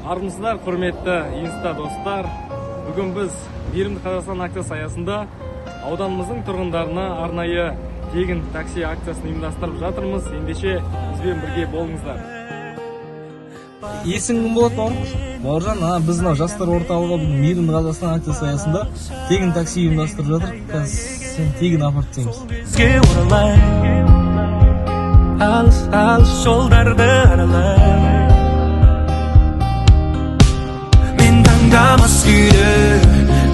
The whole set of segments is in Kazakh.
Армысыздар, құрметті инста достар. Бүгін біз Мейірімді Қазақстан акциясы аясында ауданымыздың тұрғындарына арнайы тегін такси акциясын ұйымдастырып жатырмыз. Ендеше бізбен бірге болыңыздар. Есің кім болады, Бауыржан? Біз жастар орталығы Мейірімді Қазақстан акциясы аясында тегін такси ұйымдастырып жатыр. Қазір сен тегін апарып тастаймыз. Алыс жолдарды аралай, мен таңдамас күйде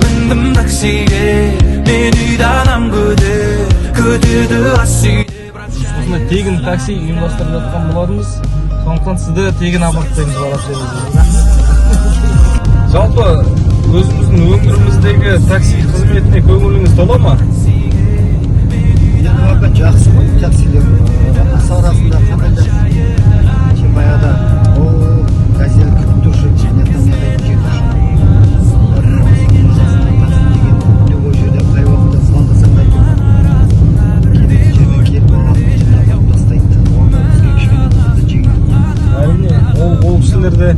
міндім таксиге, мен үйданам күтеді ас үйде. Осындай тегін такси ұйымдастырып жатқан болармыз. Сондықтан сізді тегін апарып тастаймыз. Жалпы өзіміздің өңіріміздегі такси қызметіне көңіліңіз тола ма? Жақсы ғой, таксилер. Аса арасында қандай да сен баяғыда газель күтіп тұршы, жинақтан мен ол жерде қай уақытта звондасаң да келетін жерге келіп алып тастайды. Онда бізге кішкене жеңіл. Әрине, ол кісілерде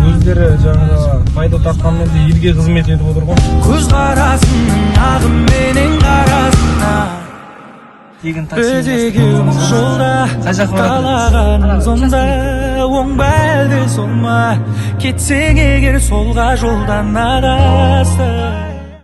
өздері жаңағы пайда тапқанмен де елге қызмет етіп отыр ғой. Көз қарасының ағым менен қарасына, Тегін такси өзегім жолда қалағаным сонда, оң ба әлде сол ма, кетсең егер солға жолдан адасты.